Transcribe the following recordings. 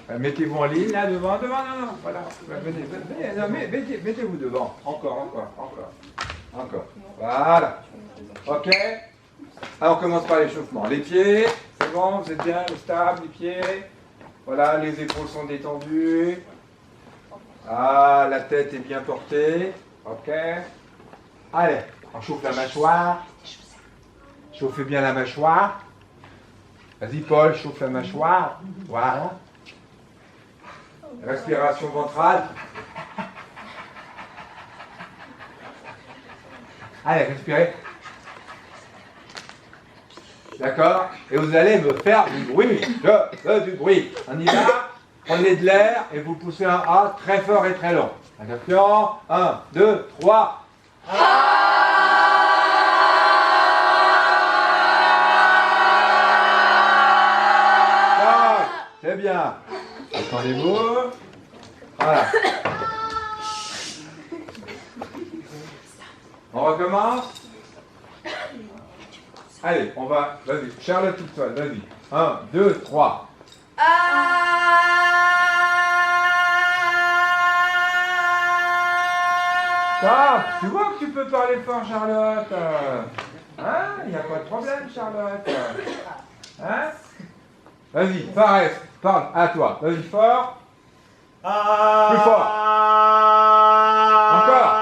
Mettez-vous en ligne là devant, non, voilà. Venez, non, mettez-vous devant. Encore. Voilà. Ok. Alors on commence par l'échauffement. Les pieds, c'est bon, vous êtes bien stable, les pieds. Voilà, les épaules sont détendues. Ah, la tête est bien portée. Ok. Allez, on chauffe la mâchoire. Chauffez bien la mâchoire. Vas-y Paul, chauffe la mâchoire. Voilà. Respiration ventrale. Allez, respirez. D'accord? Et vous allez me faire du bruit. Du bruit. On y va. Prenez de l'air et vous poussez un A très fort et très long. Attention. 1, 2, 3. C'est bien. Attendez-vous. Voilà. On recommence. Allez, on va. Vas-y, Charlotte toute seule, vas-y. 1, 2, 3. Ah, tu vois que tu peux parler fort, Charlotte. Hein? Il n'y a pas de problème, Charlotte. Hein? Vas-y, parle à toi. Vas-y, fort. Plus fort. Encore.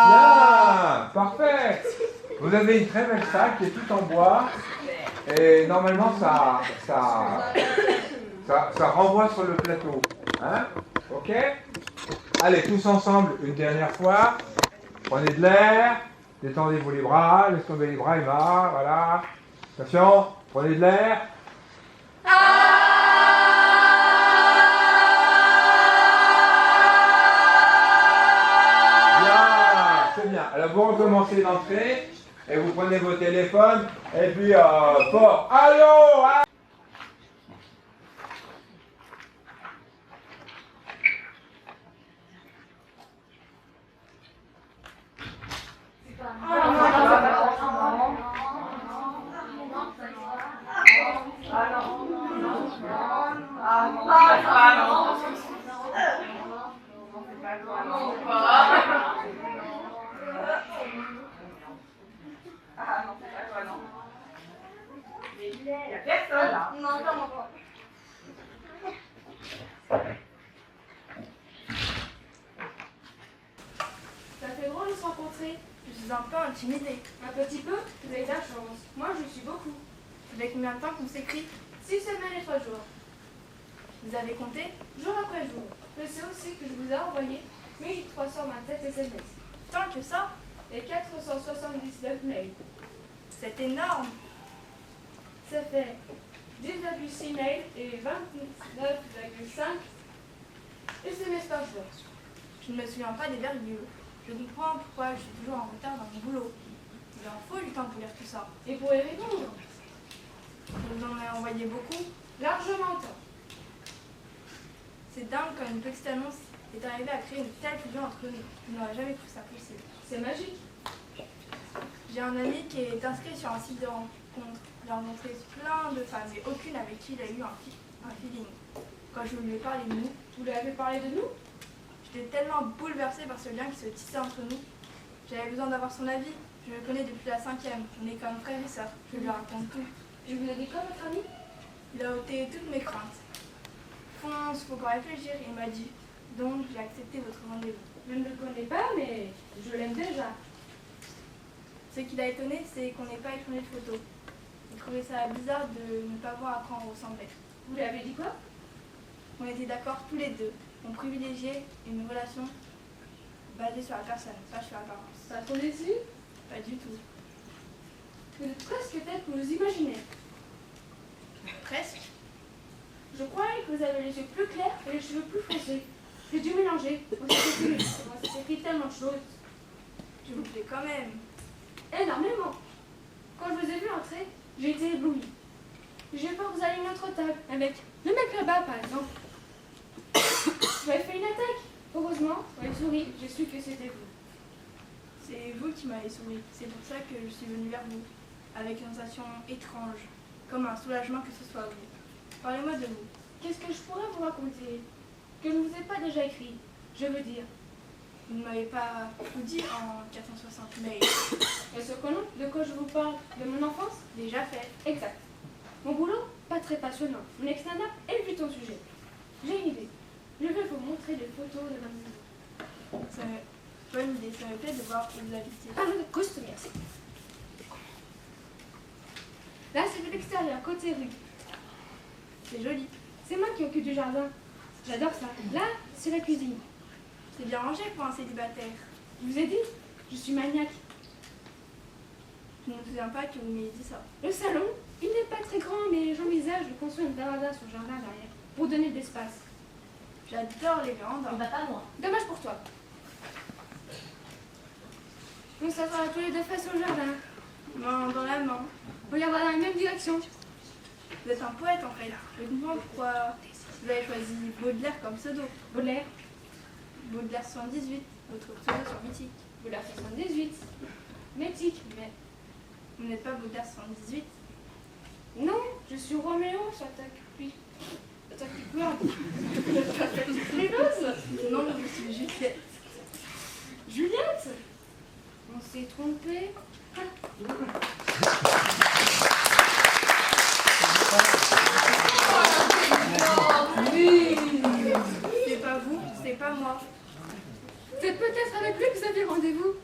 Bien, parfait. Vous avez une très belle salle qui est toute en bois. Et normalement, ça renvoie sur le plateau. Hein? Ok? Allez, tous ensemble, une dernière fois. Prenez de l'air. Détendez-vous les bras, laissez tomber les bras, il va, voilà. Attention, prenez de l'air. Bien, c'est bien. Alors vous recommencez d'entrer et vous prenez vos téléphones et puis fort. Allô, allô. Ça fait drôle de se rencontrer. Je suis un peu intimidée. Un petit peu? Vous avez de la chance. Moi, je suis beaucoup. Ça fait combien de temps qu'on s'écrit? 6 semaines et 3 jours. Vous avez compté jour après jour. Je sais aussi que je vous ai envoyé 1327 SMS. Tant que ça, et 479 mails. C'est énorme. Ça fait 10,6 mails et 29,5 SMS par jour. Je ne me souviens pas des virgules. Je comprends pourquoi je suis toujours en retard dans mon boulot. Il en faut du temps pour lire tout ça. Et pour y répondre. Vous en avez envoyé beaucoup, largement tant. C'est dingue quand une petite annonce est arrivée à créer une telle fusion entre nous. Je n'aurais jamais cru ça possible. C'est magique. J'ai un ami qui est inscrit sur un site de rencontre. J'ai rencontré plein de femmes, mais aucune avec qui il a eu un feeling. Quand je lui ai parlé de nous, vous lui avez parlé de nous? J'étais tellement bouleversée par ce lien qui se tissait entre nous. J'avais besoin d'avoir son avis. Je le connais depuis la 5e. On est comme frères et sœurs. Je lui raconte tout. Je vous ai dit quoi, votre ami? Il a ôté toutes mes craintes. Fonce, faut pas réfléchir, il m'a dit. Donc j'ai accepté votre rendez-vous. Je ne le connais pas, mais je l'aime déjà. Ce qui l'a étonné, c'est qu'on n'ait pas échangé de photos. Il trouvait ça bizarre de ne pas voir à quoi on ressemblait. Vous lui avez dit quoi? On était d'accord tous les deux. On privilégiait une relation basée sur la personne, pas sur l'apparence. Ça a trop déçu? Pas du tout. Vous êtes presque tel que vous imaginez. Presque. Je croyais que vous avez les yeux plus clairs et les cheveux plus foncés. J'ai dû mélanger. On s'est écrit tellement de choses. Je vous plais quand même. Énormément. Quand je vous ai vu entrer, j'ai été éblouie. J'ai peur que vous alliez à une autre table. Le mec là-bas, par exemple. J'avais fait une attaque. Heureusement, quand il sourit, j'ai su que c'était vous. C'est vous qui m'avez sauvé. C'est pour ça que je suis venue vers vous, avec une sensation étrange, comme un soulagement que ce soit vous. Parlez-moi de vous. Qu'est-ce que je pourrais vous raconter que je ne vous ai pas déjà écrit? Je veux dire. Vous ne m'avez pas tout dit en 460 mails. Est-ce que non? De quoi je vous parle? De mon enfance? Déjà fait. Exact. Mon boulot? Pas très passionnant. Mon ex-nana, elle vit ton sujet. J'ai une idée. Je vais vous montrer des photos de ma maison. Bonne idée, ça me plaît de voir où vous habitez. Parlons de costume, merci. Là, c'est de l'extérieur, côté rue. C'est joli. C'est moi qui occupe du jardin. J'adore ça. Là, c'est la cuisine. C'est bien rangé pour un célibataire. Je vous ai dit, je suis maniaque. Je ne me souviens pas que vous m'ayez dit ça. Le salon, il n'est pas très grand, mais j'envisage de construire une véranda sur le jardin derrière, pour donner de l'espace. J'adore les vérandas. Bah pas moi. Dommage pour toi. On s'assoira tous les deux face au jardin. Main dans la main. On regardera dans la même direction. Vous êtes un poète en fait. Je comprends pourquoi vous avez choisi Baudelaire comme pseudo. Baudelaire, Baudelaire 78, votre pseudo sur Mythique. Baudelaire 78. Métique, mais Vous n'êtes pas Baudelaire 78. non, je suis Roméo sur ta cuisse. Ta cuisse. Les roses. Non, je suis Juliette. Juliette. On s'est trompé. C'est pas vous, c'est pas moi. C'est peut-être avec lui que vous avez rendez-vous.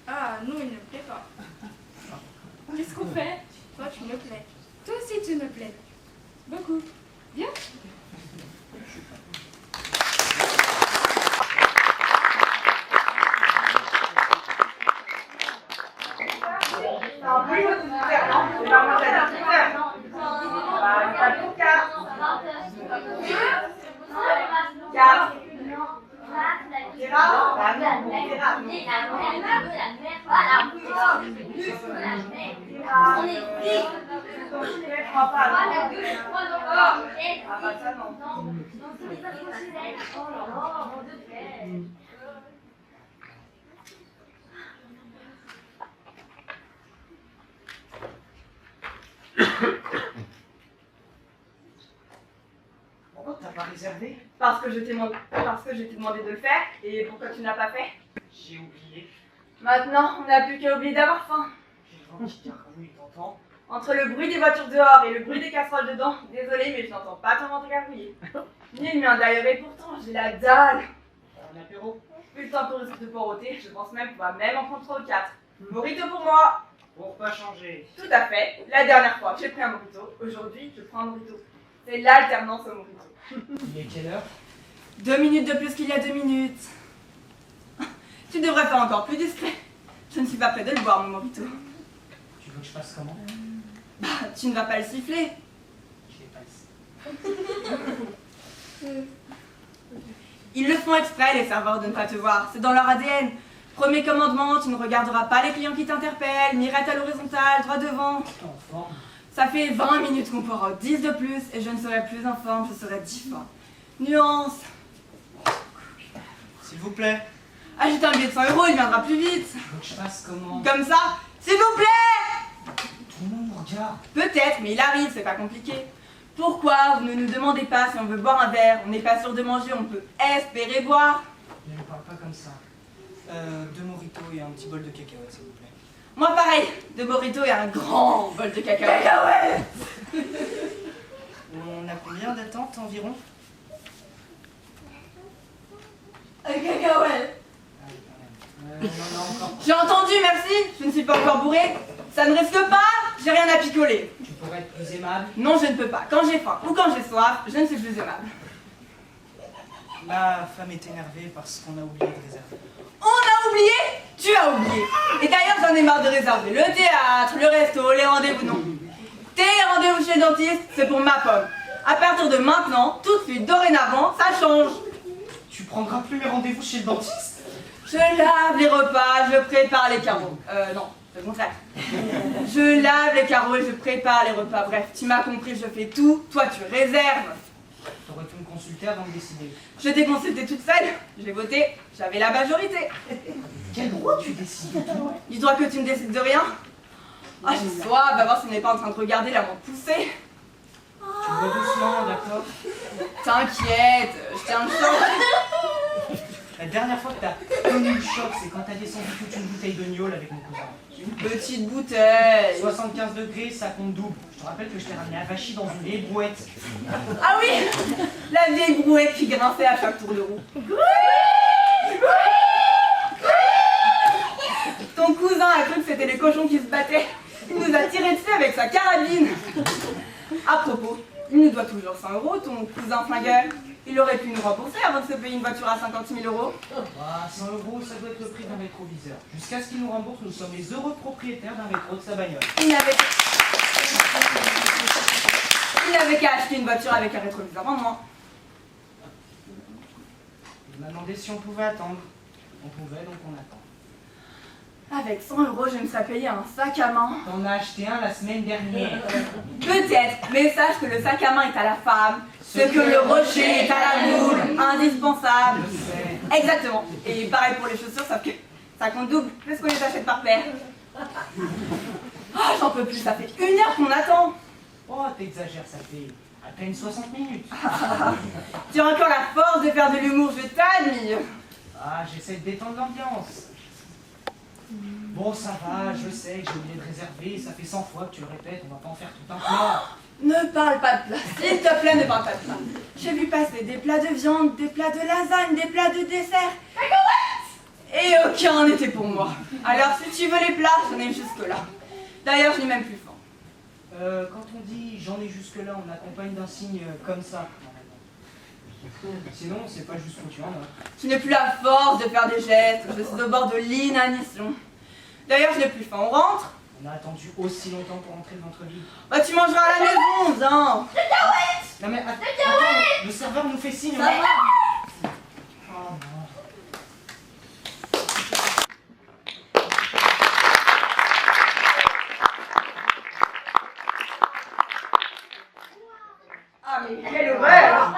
Ah non, il ne me plaît pas. Qu'est-ce qu'on fait? Toi, tu me plais. Toi aussi, tu me plais. Beaucoup. Viens. Pourquoi t'as pas réservé? Parce que je t'ai demandé de le faire, et pourquoi tu ne l'as pas fait? J'ai oublié. Maintenant, on n'a plus qu'à oublier d'avoir faim. J'ai le vent qui gargouille, t'entends? Entre le bruit des voitures dehors et le bruit des casseroles dedans, désolé mais je n'entends pas ton ventre gargouiller. Ni le mien d'ailleurs, et pourtant j'ai la dalle. Un apéro? Plus le temps de poroter, je pense même qu'on va même en prendre 3 ou 4. Morito pour moi. Pour pas changer. Tout à fait. La dernière fois, j'ai pris un morito. Aujourd'hui, je prends un morito. C'est l'alternance au morito. Il est quelle heure? 2 minutes de plus qu'il y a 2 minutes. Tu devrais faire encore plus discret. Je ne suis pas près de le boire, mon morito. Tu veux que je fasse comment? Bah, tu ne vas pas le siffler. Je l'ai pas ici. Ils le font exprès, les serveurs, de ne pas te voir. C'est dans leur ADN. Premier commandement, tu ne regarderas pas les clients qui t'interpellent, ni reste à l'horizontale, droit devant. Enfant. Ça fait 20 minutes qu'on pourra 10 de plus, et je ne serai plus en forme, je serai 10 fois. Nuance. S'il vous plaît. Ajoute un billet de 100 €, il viendra plus vite. Tu veux que je fasse comment? Comme ça, s'il vous plaît. Tout le monde me regarde. Peut-être, mais il arrive, c'est pas compliqué. Pourquoi vous ne nous demandez pas si on veut boire un verre? On n'est pas sûr de manger, on peut espérer boire. Ne me parle pas comme ça. 2 mojitos et un petit bol de cacahuètes, s'il vous plaît. Moi pareil, 2 burritos et un grand bol de cacahuètes. On a combien d'attentes environ? Cacahuètes. On en a encore. J'ai entendu, merci. Je ne suis pas encore bourrée. Ça ne risque pas, j'ai rien à picoler. Tu pourrais être plus aimable? Non, je ne peux pas. Quand j'ai faim ou quand j'ai soif, je ne suis plus aimable. La femme est énervée parce qu'on a oublié de réserver. On a oublié? Tu as oublié. Et d'ailleurs, j'en ai marre de réserver le théâtre, le resto, les rendez-vous, non. Tes rendez-vous chez le dentiste, c'est pour ma pomme. À partir de maintenant, tout de suite, dorénavant, ça change. Tu prendras plus mes rendez-vous chez le dentiste? Je lave les repas, je prépare les carreaux. Non, c'est le contraire. Je lave les carreaux et je prépare les repas. Bref, tu m'as compris, je fais tout, toi tu réserves. T'aurais pu me consulter avant de décider. Je t'ai consulté toute seule, j'ai voté, j'avais la majorité. Quel droit tu décides? Du droit que tu ne décides de rien? Ah, j'ai soif, va voir si on n'est pas en train de regarder la montre pousser. Tu bois doucement, d'accord? T'inquiète, je tiens le choc. La dernière fois que t'as connu le choc, c'est quand t'as descendu toute une bouteille de gnôle avec mon cousin. Une petite bouteille. 75 degrés, ça compte double. Je te rappelle que je t'ai ramené à Vachy dans une vieille brouette. Ah oui, la vieille brouette qui grinçait à chaque tour de roue. Ton cousin a cru que c'était les cochons qui se battaient. Il nous a tiré dessus avec sa carabine. À propos, il nous doit toujours 100 €, ton cousin flingueur. Il aurait pu nous rembourser avant de se payer une voiture à 50 000 €. Ah, 100 €, ça doit être le prix d'un rétroviseur. Jusqu'à ce qu'il nous rembourse, nous sommes les heureux propriétaires d'un rétro de sa bagnole. Il n'avait qu'à acheter une voiture avec un rétroviseur en moins. Il m'a demandé si on pouvait attendre. On pouvait, donc on attend. Avec 100 €, je me suis payé un sac à main. T'en as acheté un la semaine dernière. Peut-être, mais sache que le sac à main est à la femme, ce que le rocher est à la boule, indispensable. Je sais. Exactement. Et pareil pour les chaussures, sauf que ça compte double, puisqu'on les achète par paire. Ah, j'en peux plus, ça fait 1 heure qu'on attend. Oh, t'exagères, ça fait à peine 60 minutes. Tu as encore la force de faire de l'humour, je t'admire. Ah, j'essaie de détendre l'ambiance. Bon, ça va, je sais que j'ai oublié de réserver, ça fait 100 fois que tu le répètes, on va pas en faire tout un plat. Ne parle pas de plat, s'il te plaît, ne parle pas de plat. J'ai vu passer des plats de viande, des plats de lasagne, des plats de dessert. Et aucun n'était pour moi. Alors, si tu veux les plats, j'en ai jusque-là. D'ailleurs, je n'ai même plus faim. Quand on dit j'en ai jusque-là, on accompagne d'un signe comme ça, normalement. Sinon, c'est pas juste foutu en or. Je n'ai plus la force de faire des gestes, je suis au bord de l'inanition. D'ailleurs, je n'ai plus faim, on rentre? On a attendu aussi longtemps pour entrer dans votre vie. Bah, tu mangeras à la maison, viens. Non mais attends, le serveur nous fait signe. Ça va? Oh non. Ah, mais quelle horreur!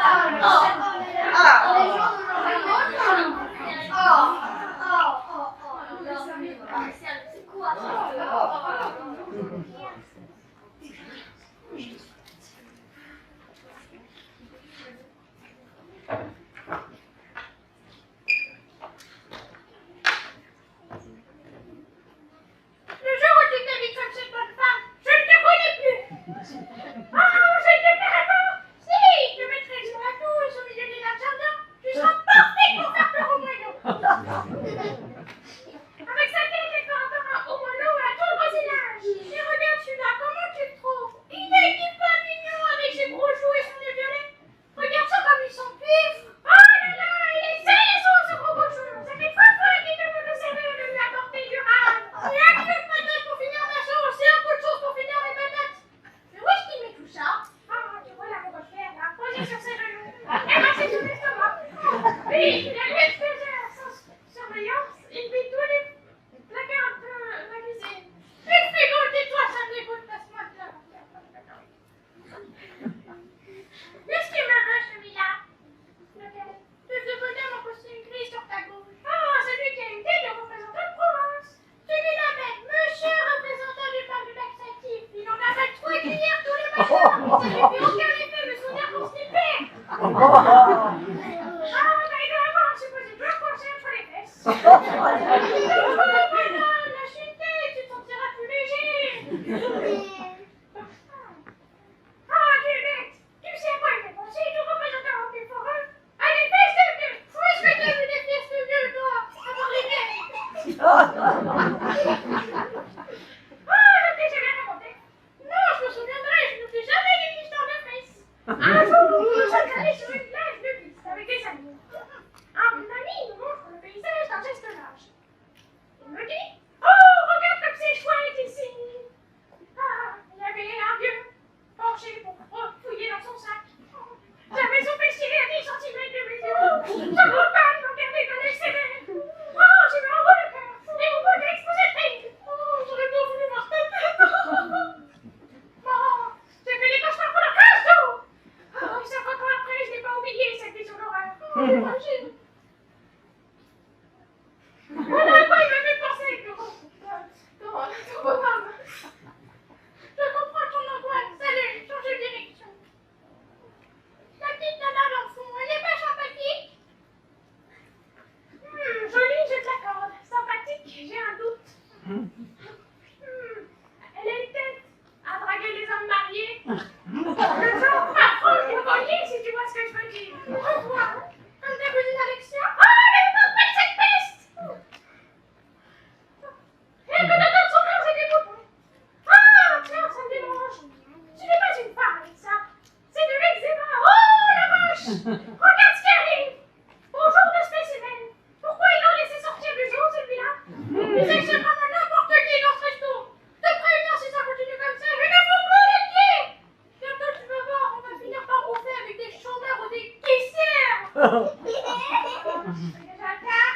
C'est déjà le cas.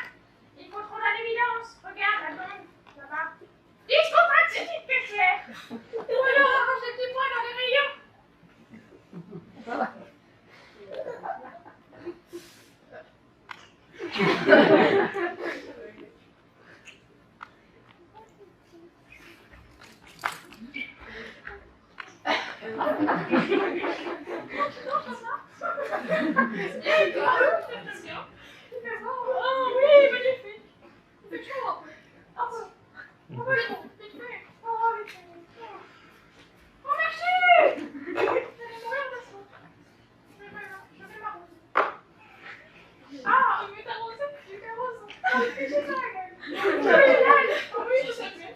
Il faut trop à l'évidence. Regarde, là-bas. Là-bas. Discontacte, c'est une caissière. Ou alors arrange des petits points dans les rayons. Oh oui, magnifique. C'est chaud. Ah bon. Oh, vite fait. Oh, vite fait. Oh, merci. Je vais mourir de soif. Je vais m'arroser. Ah, il veut t'arroser. Tu t'arroses. Ah, j'ai ça la gueule. Génial. Oh oui, je sais bien.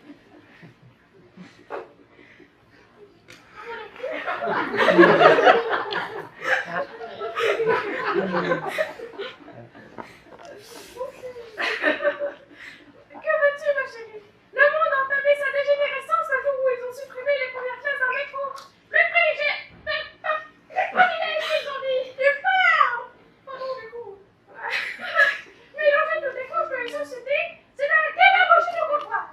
Que veux-tu, ma chérie? Le monde a entamé sa dégénérescence le jour où ils ont supprimé les premières classes dans le métro. Le privilège, ils ont dit. Tu parles. Pardon, du coup. Mélanger toutes les couches de la société, c'est de la démagogie au comptoir.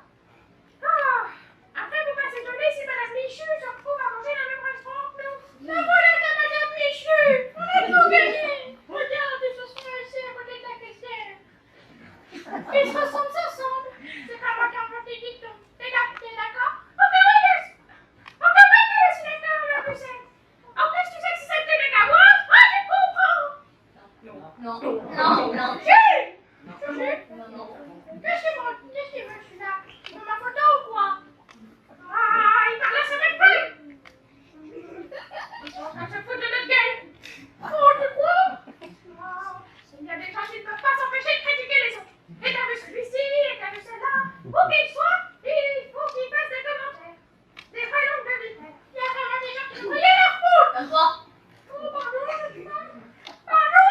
Ah, après, faut pas s'étonner si Madame Michu se retrouve à manger dans le même restaurant que nous. La voilà ta Madame Michu. On a tout gagné. Regarde, ils se sont assis à côté de la caissière. Ils se ressemblent, ça ressemble. C'est pas moi qui ai inventé le dicton. T'es d'accord? Ok, oui, c'est d'accord, ma pucelle. En plus, tu sais que si ça t'aidait qu'à moi, ah, tu comprends. Non. Jules! Qu'est-ce qu'il veut, celui-là? Il veut ma photo ou quoi? Ah, il parle à sa même feuille. Ils sont en train de se foutre de notre gueule. Oh, tu crois? Il y a des gens qui ne peuvent pas s'empêcher de critiquer les autres. Et t'as vu celui-ci, et t'as vu celle-là. Où qu'il soit, il faut qu'il fasse des commentaires. Des vraies langues de vipère. Il y a vraiment des gens qui devraient rien leur foutre. Quoi? Oh, pardon, pardon.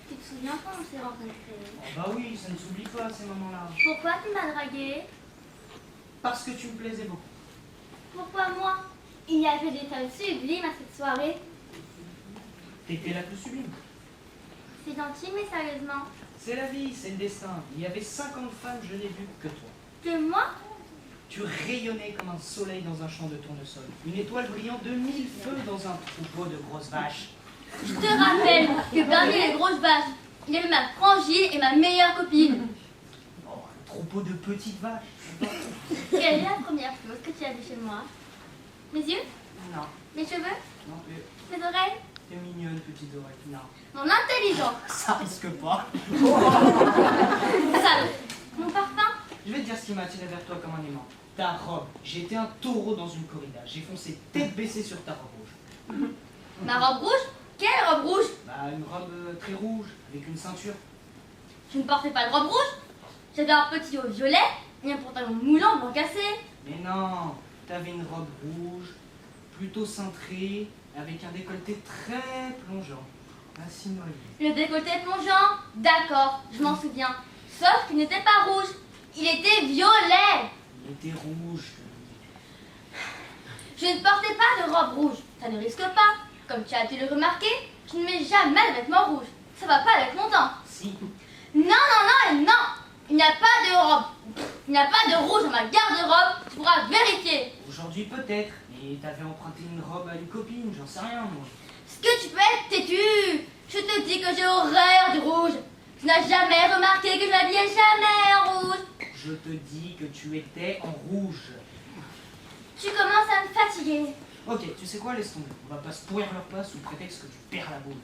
Tu te souviens quand on s'est rencontrés? Oh, bah oui, ça ne s'oublie pas ces moments-là. Pourquoi tu m'as dragué? Parce que tu me plaisais beaucoup. Pourquoi moi? Il y avait des femmes sublimes à cette soirée. T'étais la plus sublime. C'est gentil, mais sérieusement. C'est la vie, c'est le destin. Il y avait 50 femmes, je n'ai vu que toi. Que moi? Tu rayonnais comme un soleil dans un champ de tournesol. Une étoile brillant de 1000 feux dans un troupeau de grosses vaches. Je te rappelle que parmi les grosses vaches, il y avait ma frangine et ma meilleure copine. Oh, un troupeau de petites vaches. Quelle est la première chose que tu as vue chez moi? Mes yeux? Non, Mes cheveux? non plus. Mes oreilles? T'es mignonne, petite oreille. Non, Mon intelligence? ça risque pas. Salaud! Mon parfum? Je vais te dire ce qui m'a attiré vers toi comme un aimant. Ta robe. J'étais un taureau dans une corrida. J'ai foncé tête baissée sur ta robe rouge. Ma robe rouge? Quelle robe rouge? Bah, une robe très rouge, avec une ceinture. Je ne portais pas de robe rouge. J'avais un petit haut violet et un pantalon moulant blanc cassé. Mais non, t'avais une robe rouge, plutôt cintrée, avec un décolleté très plongeant. Ainsi noyé. Le décolleté plongeant? D'accord, je m'en souviens. Sauf qu'il n'était pas rouge. Il était violet. Il était rouge. Je ne portais pas de robe rouge. Ça ne risque pas. Comme tu as dû le remarquer, je ne mets jamais de vêtements rouges. Ça va pas avec mon temps. Si. Non, non, non et non. Il n'y a pas de robe. Il n'y a pas de rouge dans ma garde-robe. Tu pourras vérifier. Aujourd'hui peut-être, mais t'avais emprunté une robe à une copine, j'en sais rien moi. Est-ce que tu peux être têtu? Je te dis que j'ai horreur du rouge. Tu n'as jamais remarqué que je m'habillais jamais en rouge. Je te dis que tu étais en rouge. Tu commences à me fatiguer. Ok, tu sais quoi, laisse tomber. On va pas se pourrir leur place sous prétexte que tu perds la boule.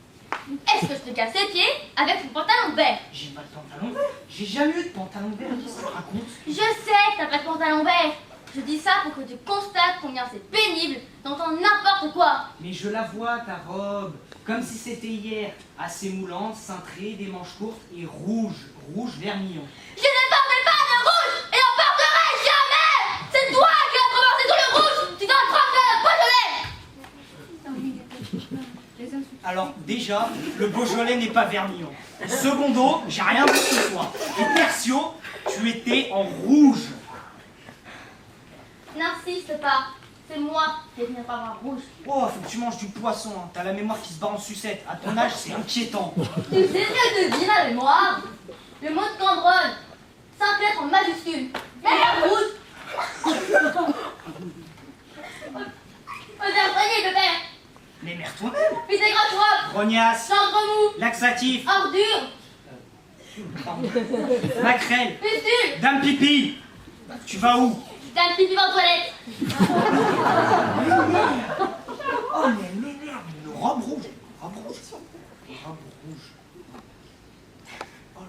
Est-ce que je te casse les pieds avec ton pantalon vert? J'ai pas de pantalon vert. J'ai jamais eu de pantalon vert. Qu'est-ce que tu racontes? Je sais que t'as pas de pantalon vert. Je dis ça pour que tu constates combien c'est pénible d'entendre n'importe quoi. Mais je la vois, ta robe, comme si c'était hier, assez moulante, cintrée, des manches courtes et rouge, rouge vermillon. Je ne portais pas de rouge et n'en porterai jamais. C'est toi qui as commencé tout le rouge. Tu t'en trompe, Beaujolais. Alors déjà, le Beaujolais n'est pas vermillon. Secondo, j'ai rien vu ce soir. Et tertio, tu étais en rouge. N'insiste pas. C'est moi qui ai fini par avoir rouge. Oh, faut que tu manges du poisson, hein. T'as la mémoire qui se bat en sucette. À ton âge, c'est inquiétant. Tu sais ce que te dit ma mémoire? Le mot de Cambronne, 5 lettres en majuscule. Et la rouge. Soignez, pépère. Mais merde toi-même. Puis des grosses robes. Rognasse, Cendre mou. laxatif, Ordure. maquerelle, Pustule. dame pipi. Tu vas où? T'as un petit pipi en toilette. Oh mais merde, une robe rouge. Robe rouge. Robe rouge. Oh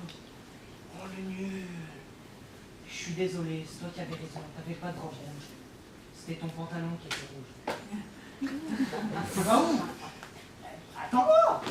le nul. Je suis désolé, c'est toi qui avais raison. T'avais pas de robe rouge. C'était ton pantalon qui était rouge. Tu vas où? Attends-moi.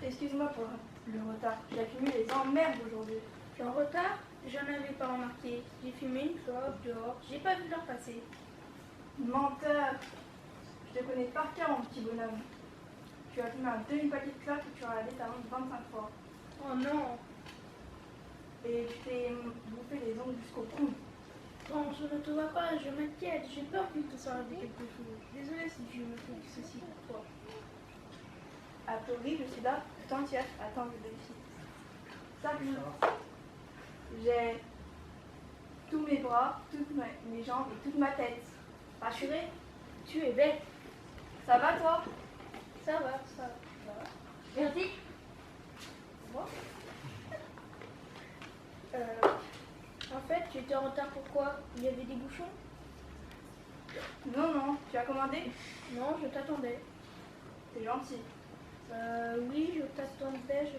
Excuse-moi pour le retard. J'accumule les emmerdes aujourd'hui. Tu es en retard? J'en avais pas remarqué. J'ai fumé une clope dehors. J'ai pas vu l'heure passer. Menteur. Je te connais par cœur, mon petit bonhomme. Tu as fumé un demi-paquet de clopes et tu as lavé ta montre 25 fois. Oh non. Et tu t'es bouffé les ongles jusqu'au cou. Non, je ne te vois pas, je m'inquiète. J'ai peur qu'il te soit arrivé quelque chose. Désolée si je me fais ceci pour toi. A priori, je suis là tant tu as. Attends, je vérifie. Ça, j'ai tous mes bras, toutes mes jambes et toute ma tête. Rassurée? Tu es bête. Ça va, toi? Ça va, ça va. Merci. Moi En fait, tu étais en retard pourquoi? Il y avait des bouchons? Non, non. Tu as commandé? Non, je t'attendais. C'est gentil. Oui, je t'attendais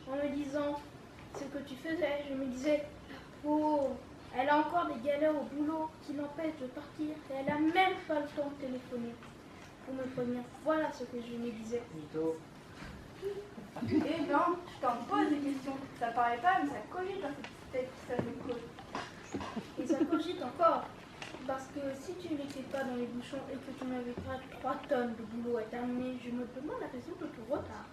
en me disant ce que tu faisais. Je me disais, la pauvre, elle a encore des galères au boulot qui l'empêchent de partir et elle a même pas le temps de téléphoner pour me prévenir. Voilà ce que je me disais. Mytho. Eh bien, je t'en pose des questions. Ça paraît pas, mais ça cogite dans cette tête qui s'allume cause. Et ça cogite encore. Parce que si tu n'étais pas dans les bouchons et que tu n'avais pas 3 tonnes de boulot à terminer, je me demande la raison de ton retard.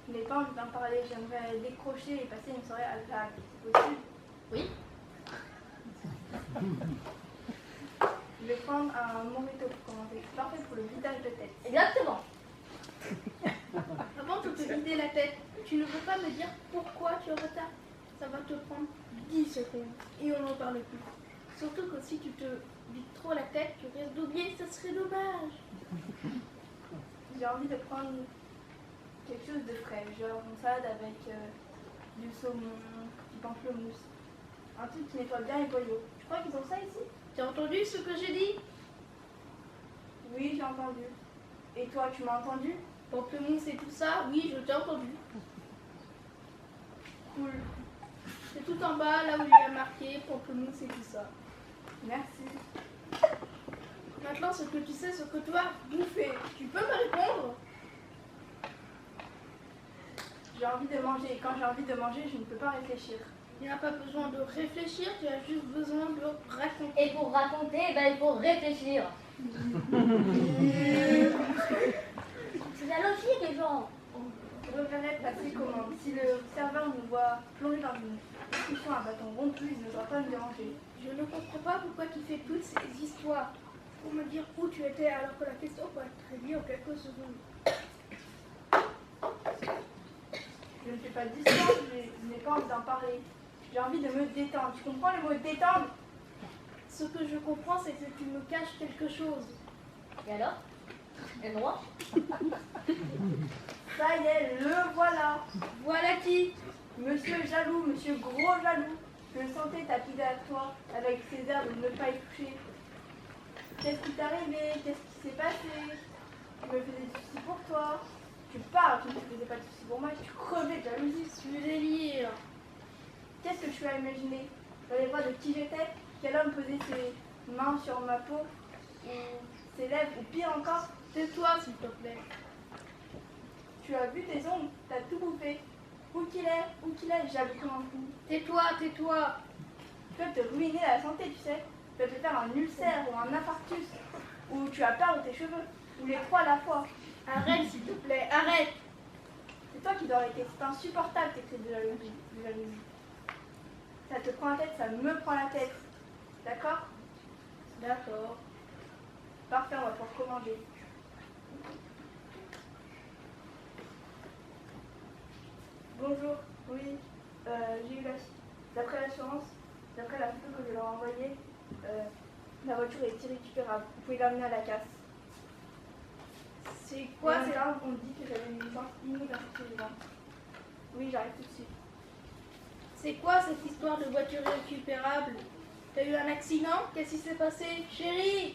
Je n'ai pas envie d'en parler. J'aimerais décrocher et passer une soirée à l'âge. C'est possible? Oui. Je vais prendre un mojito pour commencer. C'est parfait pour le vidage de tête. Exactement. Avant de te vider la tête, tu ne peux pas me dire pourquoi tu es en retard. Ça va te prendre 10 secondes et on n'en parle plus. Surtout que si tu te vides trop la tête, tu risques d'oublier, ça serait dommage. J'ai envie de prendre quelque chose de frais, genre une salade avec du saumon, du pamplemousse. Un truc qui nettoie bien les boyaux. Tu crois qu'ils ont ça ici? Tu as entendu ce que j'ai dit? Oui, j'ai entendu. Et toi, tu m'as entendu? Pamplemousse et tout ça, oui, je t'ai entendu. Cool. C'est tout en bas, là où il y a marqué pamplemousse et tout ça. Merci. Maintenant, ce que tu sais, ce que tu as bouffé, tu peux me répondre? J'ai envie de manger. Et quand j'ai envie de manger, je ne peux pas réfléchir. Il n'y a pas besoin de réfléchir, tu as juste besoin de raconter. Et pour raconter, ben, il faut réfléchir. C'est la logique, les gens. Je reverrai passer commande. Si le serveur nous voit plonger dans une discussion à bâton rompu, il ne doit pas me déranger. Je ne comprends pas pourquoi tu fais toutes ces histoires pour me dire où tu étais alors que la question peut être réglée en quelques secondes. Je ne fais pas de distance, je n'ai pas envie d'en parler. J'ai envie de me détendre. Tu comprends le mot détendre? Ce que je comprends, c'est que tu me caches quelque chose. Et alors? Et moi? Ça y est, le voilà. Voilà qui? Monsieur jaloux, monsieur gros jaloux. Je le sentais taper à toi avec ses airs de ne pas y toucher. Qu'est-ce qui t'est arrivé? Qu'est-ce qui s'est passé? Tu me faisais des soucis pour toi. Tu parles, tu ne te faisais pas de soucis pour moi, tu crevais de jalousie. Tu délires. Qu'est-ce que tu as imaginé? Dans les bras de qui j'étais? Quel homme posait ses mains sur ma peau? Ou ses lèvres? Ou pire encore? Tais-toi, s'il te plaît. Tu as vu tes ongles? T'as tout bouffé. Où qu'il est, jaloux comme un fou. Tais-toi, tais-toi. Tu peux te ruiner la santé, tu sais. Tu peux te faire un ulcère ou un infarctus. Ou tu as peur de tes cheveux. Ou les trois à la fois. Arrête, s'il te plaît, arrête. C'est toi qui dois arrêter. C'est insupportable tes cris de jalousie. Ça te prend la tête, ça me prend la tête. D'accord? D'accord. Parfait, on va pouvoir commander. Bonjour, oui, j'ai eu d'après l'assurance, d'après la photo que je leur ai envoyée, la voiture est irrécupérable. Vous pouvez l'amener à la casse. C'est quoi? C'est là on dit que j'avais une licence inexistante. Oui, j'arrive tout de suite. C'est quoi cette histoire de voiture irrécupérable? T'as eu un accident? Qu'est-ce qui s'est passé? Chérie!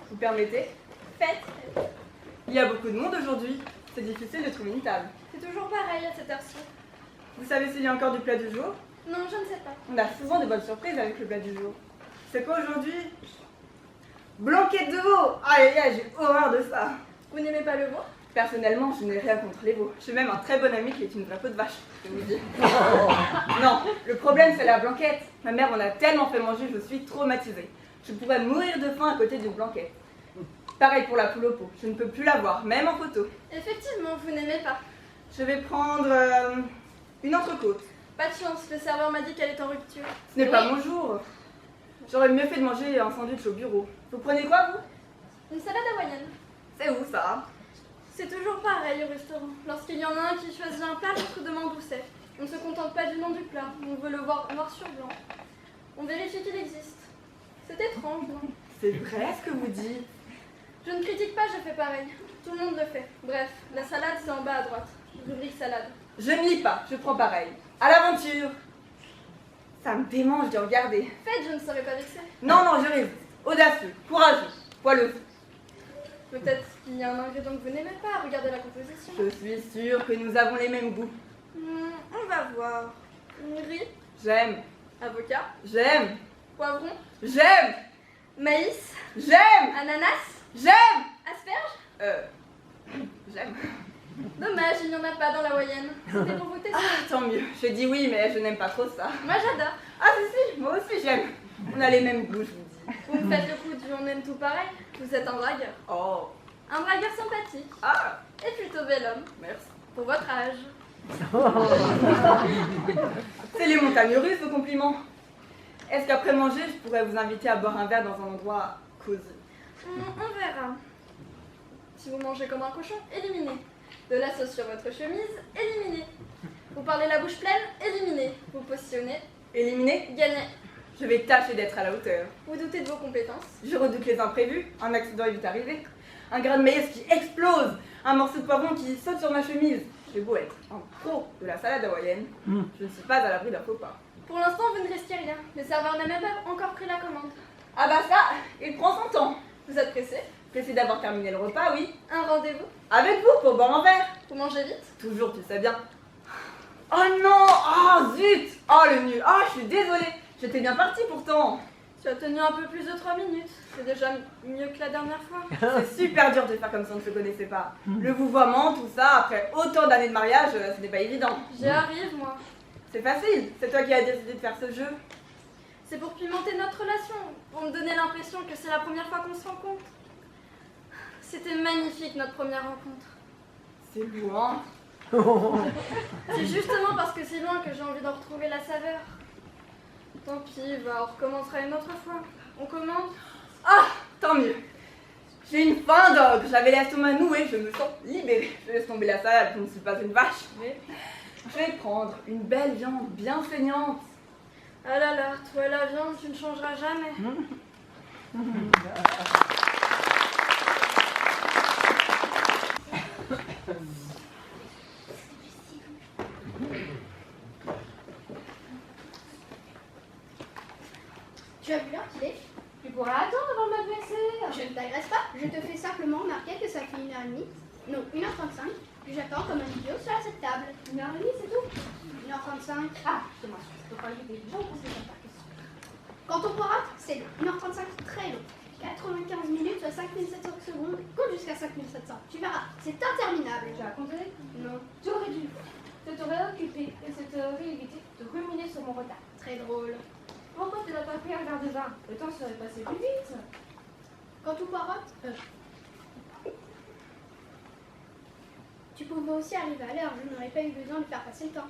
Vous permettez? Faites. Il y a beaucoup de monde aujourd'hui. C'est difficile de trouver une table. C'est toujours pareil à cette heure-ci. Vous savez s'il y a encore du plat du jour? Non, je ne sais pas. On a souvent de bonnes surprises avec le plat du jour. C'est quoi aujourd'hui? Blanquette de veau! Aïe aïe aïe, j'ai horreur de ça. Vous n'aimez pas le veau? Personnellement, je n'ai rien contre les veaux. J'ai même un très bon ami qui est une vraie peau de vache, je vous dis. Non, le problème c'est la blanquette. Ma mère en a tellement fait manger, je suis traumatisée. Je pourrais mourir de faim à côté d'une blanquette. Pareil pour la poule au pot, je ne peux plus la voir, même en photo. Effectivement, vous n'aimez pas. Je vais prendre une entrecôte. Pas de chance, le serveur m'a dit qu'elle est en rupture. Ce n'est pas mon jour. J'aurais mieux fait de manger un sandwich au bureau. Vous prenez quoi, vous? Une salade hawaïenne. C'est où, ça? C'est toujours pareil au restaurant. Lorsqu'il y en a un qui choisit un plat, l'autre demande où c'est. On ne se contente pas du nom du plat, on veut le voir noir sur blanc. On vérifie qu'il existe. C'est étrange, non? C'est vrai ce que vous dites. Je ne critique pas, je fais pareil. Tout le monde le fait. Bref, la salade, c'est en bas à droite. Rubrique salade. Je ne lis pas, je prends pareil. À l'aventure. Ça me démange de regarder. Faites, je ne serais pas vexée. Non, non, je résiste. Audacieux, courageux, poileux. Peut-être qu'il y a un ingrédient que vous n'aimez pas. Regardez la composition. Je suis sûre que nous avons les mêmes goûts. On va voir. Riz, J'aime, avocat, j'aime, poivron, j'aime, maïs, j'aime, ananas, j'aime. asperges. J'aime. Dommage, il n'y en a pas dans la moyenne. C'était pour vous tester. Ah, tant mieux. Je dis oui, mais je n'aime pas trop ça. Moi, j'adore. Ah, si, moi aussi j'aime. On a les mêmes goûts, je vous dis. Vous me faites le coup du on aime tout pareil. Vous êtes un dragueur. Oh, Un dragueur sympathique. ah, Et plutôt bel homme. merci. Pour votre âge. C'est les montagnes russes, vos compliments. Est-ce qu'après manger, je pourrais vous inviter à boire un verre dans un endroit cosy? On verra. Si vous mangez comme un cochon, éliminez. De la sauce sur votre chemise, éliminez. Vous parlez la bouche pleine, éliminez. Vous positionnez, Éliminé? gagnez. Je vais tâcher d'être à la hauteur. Vous doutez de vos compétences. Je redoute les imprévus. Un accident est vite arrivé. Un grain de maïs qui explose. Un morceau de poivron qui saute sur ma chemise. J'ai beau être un pro de la salade hawaïenne, je ne suis pas à l'abri d'un faux pas. Pour l'instant, vous ne risquez rien. Le serveur n'a même pas encore pris la commande. Ah bah ça, il prend son temps. Vous êtes pressé? Pressé d'avoir terminé le repas, oui. Un rendez-vous? Avec vous pour boire un verre. Vous mangez vite? Toujours, tu sais bien. Oh non! Oh zut! Oh le nul! Oh, je suis désolée. J'étais bien partie pourtant. Tu as tenu un peu plus de 3 minutes. C'est déjà mieux que la dernière fois. C'est super dur de faire comme si on ne se connaissait pas. Le vouvoiement, tout ça, après autant d'années de mariage, ce n'est pas évident. J'y arrive, moi. C'est facile. C'est toi qui as décidé de faire ce jeu. C'est pour pimenter notre relation, pour me donner l'impression que c'est la première fois qu'on se rencontre. C'était magnifique notre première rencontre. C'est loin. C'est justement parce que c'est loin que j'ai envie d'en retrouver la saveur. Tant pis, bah, on recommencera une autre fois. On commande? Ah, tant mieux. J'ai une faim d'ogre, j'avais l'estomac noué, je me sens libérée. Je laisse tomber la salade, je ne suis pas une vache, mais je vais prendre une belle viande bien saignante. Ah là là, toi et la viande, tu ne changeras jamais. Tu as vu l'heure qu'il est? Tu pourras attendre avant de m'adresser. Je ne t'agresse pas, je te fais simplement remarquer que ça fait 1h30, non 1h35, que j'attends comme un idiot sur cette table. 1h30, c'est tout? 1h35. Ah, je te m'en suis. Je te croyais que t'étais déjà posé dans ta question. Quand on pourra, c'est long. 1h35, très long. 95 minutes, soit 5700 secondes, compte jusqu'à 5700. Tu verras, c'est interminable. Tu as compté? Non, Tu aurais dû. Je t'aurais occupé et ça t'aurait évité de ruminer sur mon retard. très drôle. Pourquoi tu n'as pas pris un verre de vin? Le temps serait passé plus vite. Quand on pourra, tu pouvais aussi arriver à l'heure, je n'aurais pas eu besoin de faire passer le temps.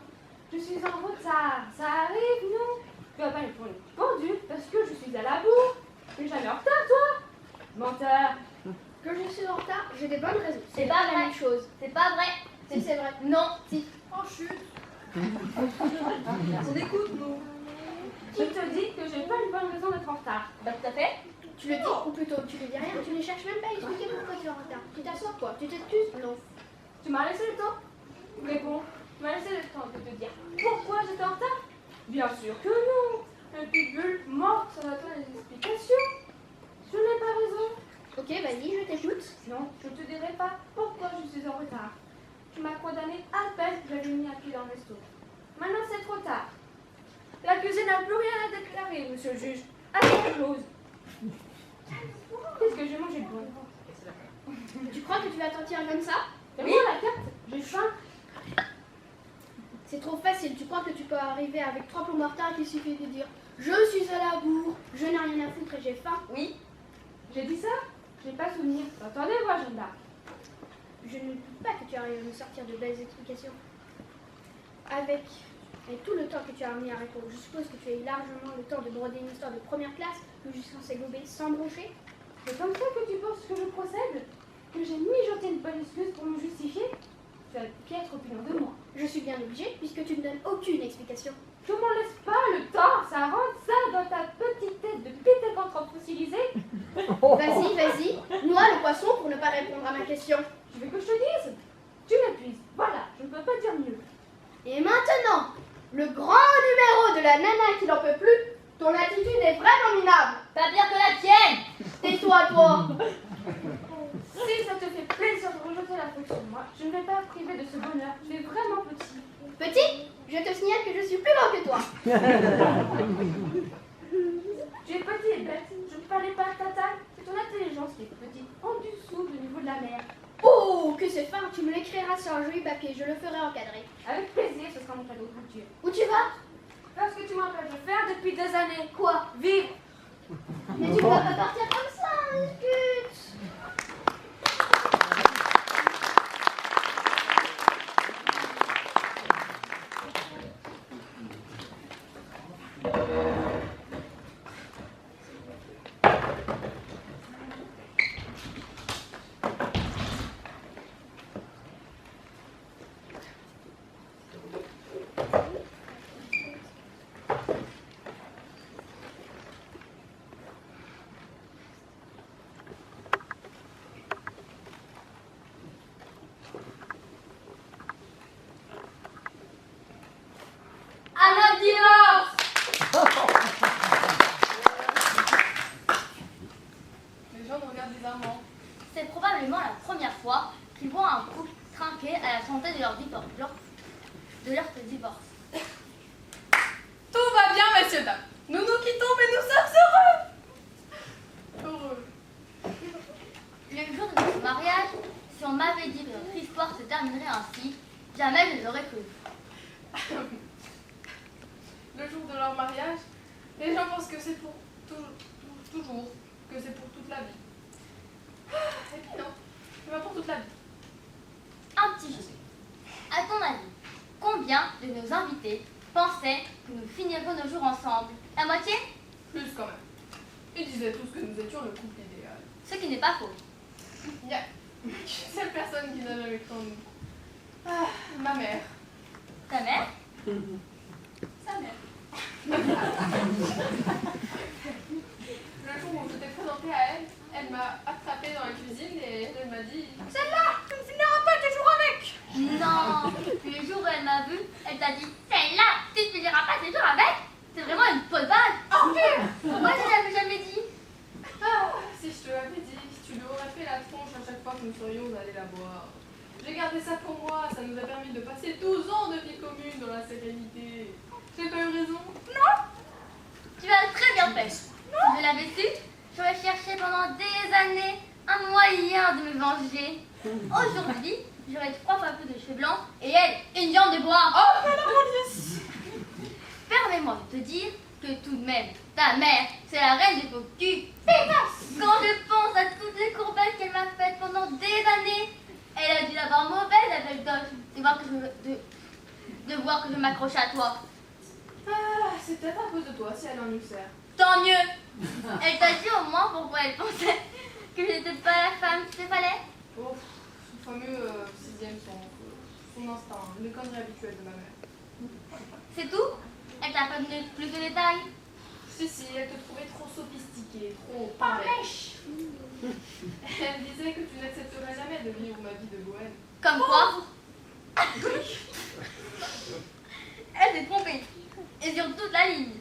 Je suis en retard. Ça arrive, non? Tu vas pas me prendre une pendule parce que je suis à la bourre. Tu n'es jamais en retard, toi? Menteur. Que je suis en retard, j'ai des bonnes raisons. C'est pas la vrai. même chose. C'est pas vrai. Si, c'est vrai. Non, si. Oh chut. On écoute, nous. Qui te dit que j'ai pas une bonne raison d'être en retard? Bah tout à fait. Tu le dis, ou plutôt tu ne dis rien, tu ne cherches même pas à expliquer pourquoi tu es en retard. Tu t'assois quoi? Tu t'excuses? Non. Tu m'as laissé le temps? Réponds. Tu m'as laissé le temps de te dire pourquoi j'étais en retard? Bien sûr que non. Le pitbull mort, ça va donner des explications. Je n'ai pas raison. Ok, vas-y, je t'écoute. Non, je ne te dirai pas pourquoi je suis en retard. Tu m'as condamné à peine que j'avais mis un pied dans le resto. Maintenant, c'est trop tard. L'accusé n'a plus rien à déclarer, monsieur le juge. Allez, close. Qu'est-ce que j'ai mangé de bon? Tu crois que tu vas t'en tirer comme ça? Fais-moi la carte, j'ai faim. C'est trop facile. Tu crois que tu peux arriver avec 3 plombs en retard et qu'il suffit de dire je suis à la bourre, je n'ai rien à foutre et j'ai faim? Oui. J'ai dit ça? Je n'ai pas souvenir. Attendez-moi, Jeanne d'Arc. Je ne doute pas que tu arrives à me sortir de belles explications. Avec tout le temps que tu as mis à répondre, je suppose que tu as eu largement le temps de broder une histoire de première classe que je suis censée gober sans broncher. C'est comme ça que tu penses que je procède? Que j'ai mijoté une bonne excuse pour me justifier? Tu as une piètre opinion de moi. Je suis bien obligée puisque tu ne donnes aucune explication. Je m'en laisse pas le temps, ça rentre ça dans ta petite tête de pitécanthrope fossilisé. Vas-y, vas-y, noie le poisson pour ne pas répondre à ma question. Tu veux que je te dise? Tu m'épuises, voilà, je ne peux pas dire mieux. Et maintenant, le grand numéro de la nana qui n'en peut plus, ton attitude est vraiment minable. Pas pire que la tienne. Tais-toi, toi. Si ça te fait plaisir de rejeter la faute sur moi, je ne vais pas priver de ce bonheur, tu es vraiment petit. Petit, je te signale que je suis plus grand que toi. Tu es petit et bête, je ne parlais pas de ta taille, c'est ton intelligence qui est petite, en dessous du niveau de la mer. Oh, que c'est fin, tu me l'écriras sur un joli papier, je le ferai encadrer. Avec plaisir, ce sera mon cadeau de Dieu. Où tu vas? Parce que tu m'empêches de faire depuis des années. Quoi? Vivre. Mais tu ne vas pas partir comme ça, discute. À notre divorce. Les gens nous regardent bizarrement. C'est probablement la première fois qu'ils voient un couple trinquer à la santé de leur divorce. Tout va bien, messieurs, dames. Nous nous quittons, mais nous sommes heureux. Heureux. Le jour de notre mariage, si on m'avait dit que notre histoire se terminerait ainsi, jamais je ne l'aurais cru. Le jour de leur mariage, les gens pensent que c'est pour toujours, que c'est pour toute la vie. Et puis non, c'est pas pour toute la vie. Un petit jeu. À ton avis, combien de nos invités pensaient que nous finirions nos jours ensemble? La moitié? Plus quand même. Ils disaient tous que nous étions le couple idéal. Ce qui n'est pas faux. Il y a une seule personne qui n'a jamais cru en nous. Ah, ma mère. Ta mère? Sa mère. Le jour où je t'ai présenté à elle, elle m'a attrapée dans la cuisine et elle m'a dit « Celle-là, tu ne finiras pas tes jours avec !» Non. Puis le jour où elle m'a vue, elle t'a dit celle-là, tu ne finiras pas tes jours avec. C'est vraiment une folle balle. Oh pire. Pourquoi tu ne l'avais jamais dit? Ah, si je te l'avais dit, tu lui aurais fait la tronche à chaque fois que nous serions allés la boire. J'ai gardé ça pour moi, ça nous a permis de passer 12 ans de vie commune dans la sérénité. J'ai pas eu raison? Tu as très bien fait. Si je l'avais su, j'aurais cherché pendant des années un moyen de me venger. Aujourd'hui, j'aurais 3 fois plus de cheveux blancs et elle, une viande de bois. Oh, madame Olivier. Permets-moi de te dire que tout de même, ta mère, c'est la reine du faux cul. Quand je pense à toutes les courbettes qu'elle m'a faites pendant des années, elle a dû l'avoir mauvaise avec d'autres de voir que je m'accroche à toi. Ah, c'est peut-être à cause de toi si elle en ulcère. Tant mieux. Elle t'a dit au moins pourquoi elle pensait que j'étais pas la femme qu'il te fallait. Oh, ce fameux sixième son instinct, les conneries habituelles de ma mère. C'est tout? Elle t'a pas donné plus de détails? Si, elle te trouvait trop sophistiquée, trop parmèche. Elle disait que tu n'accepterais jamais de vivre ma vie de bohème. Comme quoi? Elle s'est trompée. Et sur toute la ligne.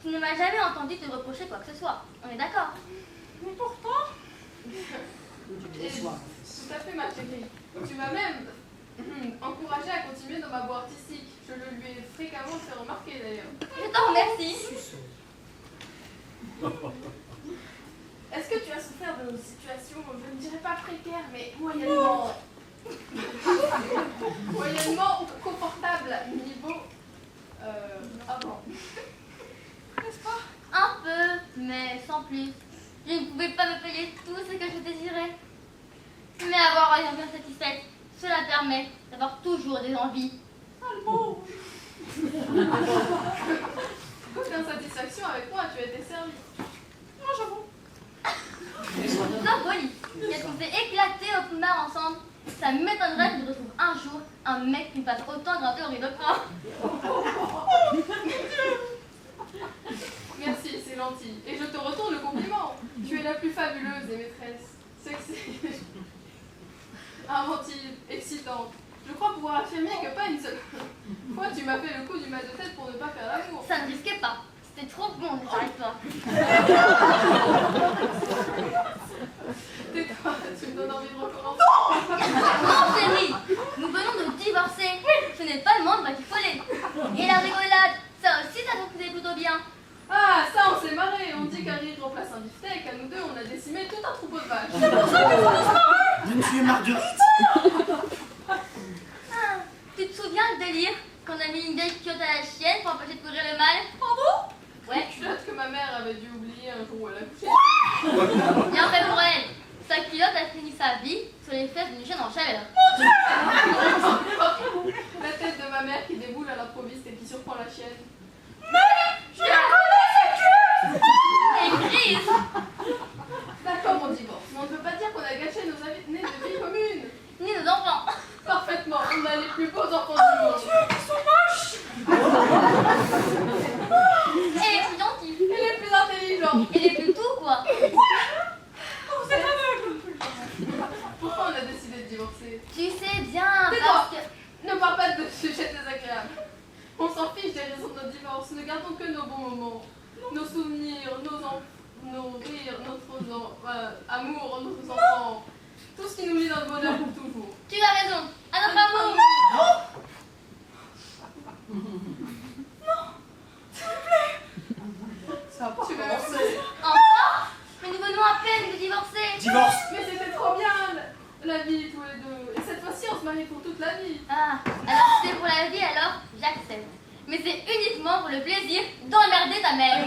Tu ne m'as jamais entendu te reprocher quoi que ce soit. On est d'accord? Mais pourtant... Tout à fait, ma chérie. Tu m'as même encouragée à continuer dans ma voie artistique. Je le lui ai fréquemment fait remarquer d'ailleurs. Je t'en remercie. Est-ce que tu as souffert de nos situations, je ne dirais pas précaires, mais moyennement... moyennement confortable niveau... avant. N'est-ce pas? Un peu, mais sans plus. Je ne pouvais pas me payer tout ce que je désirais. Mais avoir une bien satisfaite, cela permet d'avoir toujours des envies. Allemand. Aucune satisfaction avec moi, tu as été servi. Moi, j'avoue. Non, Polly, qu'est-ce qu'on s'est éclaté au plumard ensemble? Ça m'étonnerait que je retrouve un jour un mec qui me fasse autant grimper au rideau de train. Merci, c'est gentil. Et je te retourne le compliment. Tu es la plus fabuleuse des maîtresses. Sexy, inventive, excitante. Je crois pouvoir affirmer que pas une seule fois tu m'as fait le coup du mal de tête pour ne pas faire l'amour. Ça ne risquait pas. C'était trop bon d'être avec toi. Tais-toi, tu me donnes envie de recommencer. Non, chérie, nous venons de divorcer. Ce n'est pas le monde qu'il faut aller. Et la rigolade, ça aussi, ça nous faisait plutôt bien. Ah, ça, on s'est marré. On dit qu'un rire remplace un beefsteak. À nous deux, on a décimé tout un troupeau de vaches. Je me suis Marguerite. Ah, tu te souviens le délire qu'on a mis une vieille culotte à la chienne pour empêcher de courir le mal? Pardon? Ouais. Une culotte que ma mère avait dû oublier un jour où elle a couché. Bien fait pour elle. Sa culotte a fini sa vie sur les fesses d'une chienne en chaleur. La tête de ma mère qui déboule à l'improviste et qui surprend la chienne. Et grise. D'accord, mon divorce, mais on ne peut pas dire qu'on a gâché nos années de vie commune. Ni nos enfants. Parfaitement, on a les plus beaux enfants du monde. Ils sont moches. Et les plus gentils. Et les plus intelligents. Et les plus tout, quoi. Vous êtes aveugle. Pourquoi on a décidé de divorcer? Tu sais bien, Tais-toi. parce que... Ne parle pas de sujets désagréables. On s'en fiche des raisons de notre divorce. Ne gardons que nos bons moments. Nos souvenirs, nos rires, notre amour, nos enfants. Tout ce qui nous lie dans le bonheur pour toujours. Tu as raison. À notre amour. Ça va pas commencer. Encore? Mais nous venons à peine de divorcer. Divorce. Mais c'était trop bien la vie tous les deux. Et cette fois-ci, on se marie pour toute la vie. Ah, alors si c'est pour la vie, alors j'accepte. Mais c'est uniquement pour le plaisir d'emmerder ta mère.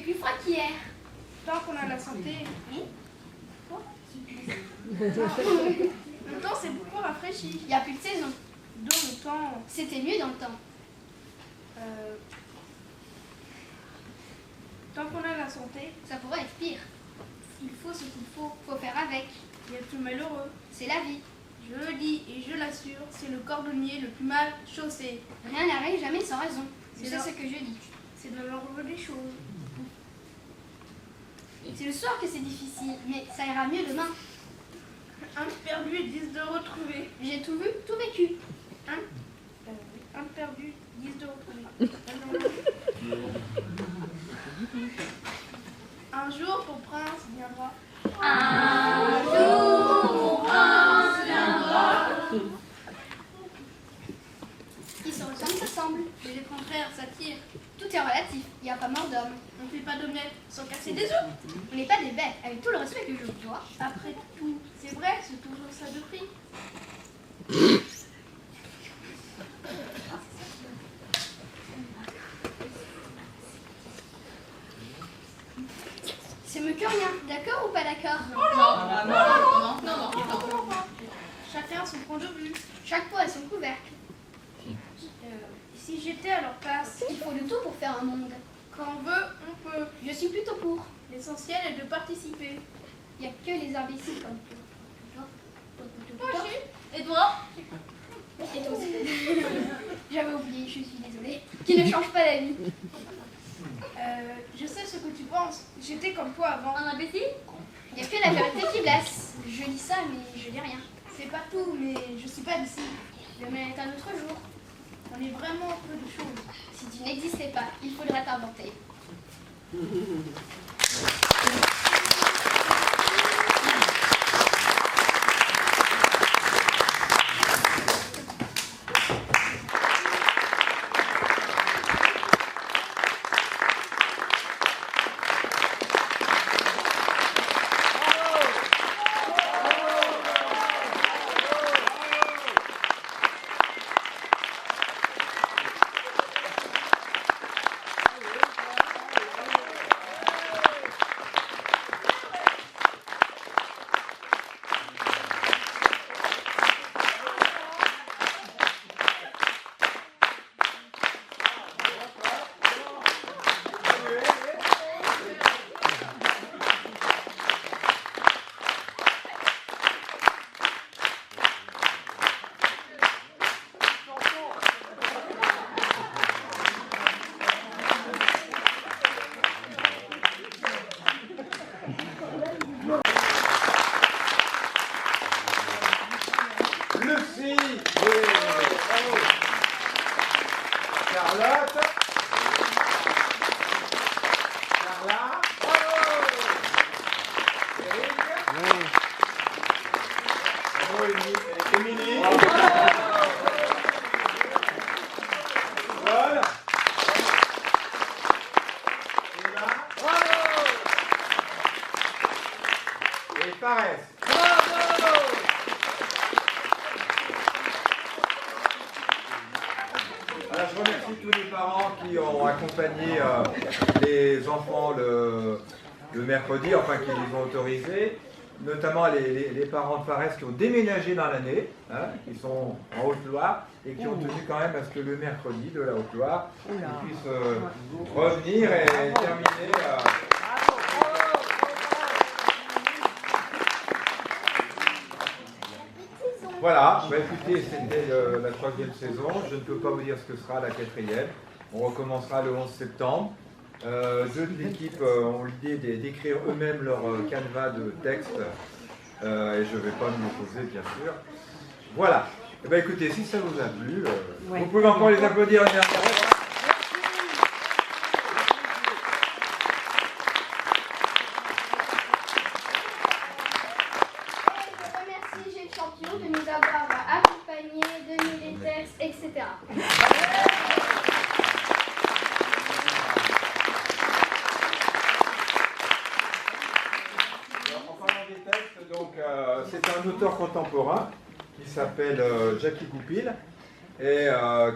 plus froid qu'hier. Tant qu'on a la santé. Oui. Le temps s'est beaucoup rafraîchi. Il n'y a plus de saison. Donc le temps. C'était mieux dans le temps. Tant qu'on a la santé, Ça pourrait être pire. il faut ce qu'il faut. Faut faire avec. Il y a plus malheureux. C'est la vie. Je le dis et je l'assure, c'est le cordonnier le plus mal chaussé. Rien n'arrive jamais sans raison. C'est C'est là. ce que je dis. C'est de l'ordre des choses. C'est le soir que c'est difficile, mais ça ira mieux demain. Un perdu et 10 de retrouvé. J'ai tout vu, tout vécu. Un perdu, 10 de retrouvé. Un jour ton prince viendra. Un jour, mon prince viendra. Qui se ressemble, s'assemble. Mais les contraires s'attirent. Tout est relatif, il n'y a pas mort d'homme. On ne fait pas d'omelette sans casser des œufs. On n'est pas des bêtes, avec tout le respect que je vous dois. Après tout, c'est vrai, c'est toujours ça de prix. C'est mieux que rien, d'accord ou pas d'accord? Non. Chacun son point de vue. Chaque pot a son couvercle. Si j'étais à leur place, Il faut de tout pour faire un monde. quand on veut, on peut. Je suis plutôt pour. L'essentiel est de participer. Il n'y a que les imbéciles comme toi. Moi aussi. Et toi? Et toi aussi. J'avais oublié, je suis désolée. Qui ne change pas d'avis. Je sais ce que tu penses. J'étais comme toi avant. Un imbécile? Il n'y a que la vérité qui blesse. Je dis ça, mais je dis rien. C'est pas tout, mais je suis pas d'ici. Demain est un autre jour. On est vraiment peu de choses. Si tu n'existais pas, il faudrait t'inventer. Lucie et Charlotte. Carla. Eric. Émilie. Paul. Eva. Et Fares. Alors, je remercie tous les parents qui ont accompagné les enfants le mercredi, enfin qui les ont autorisés, notamment les parents de Fares qui ont déménagé dans l'année, hein, qui sont en Haute-Loire et qui ont tenu quand même à ce que le mercredi de la Haute-Loire, ils puissent revenir et terminer. Voilà, bah écoutez, c'était la 3e saison. Je ne peux pas vous dire ce que sera la 4e. On recommencera le 11 septembre. Deux de l'équipe ont l'idée d'écrire eux-mêmes leur canevas de texte. Et je ne vais pas m'y opposer, bien sûr. Voilà. Eh ben, écoutez, si ça vous a plu, vous pouvez encore les applaudir une dernière fois. De nous avoir accompagnés, donné les textes, etc. En parlant des textes, donc, c'est un auteur contemporain qui s'appelle Jackie Goupil et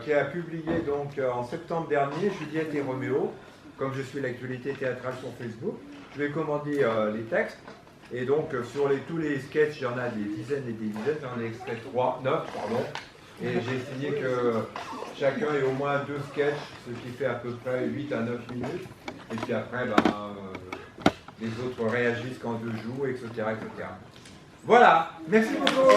qui a publié donc en septembre dernier Juliette et Roméo, comme je suis l'actualité théâtrale sur Facebook, je vais commander les textes. Et donc, sur tous les sketchs, il y en a des dizaines et des dizaines. J'en ai extrait 9, pardon. Et j'ai estimé que chacun ait au moins 2 sketchs, ce qui fait à peu près 8 à 9 minutes. Et puis après, les autres réagissent quand je joue, etc., etc. Voilà, merci beaucoup.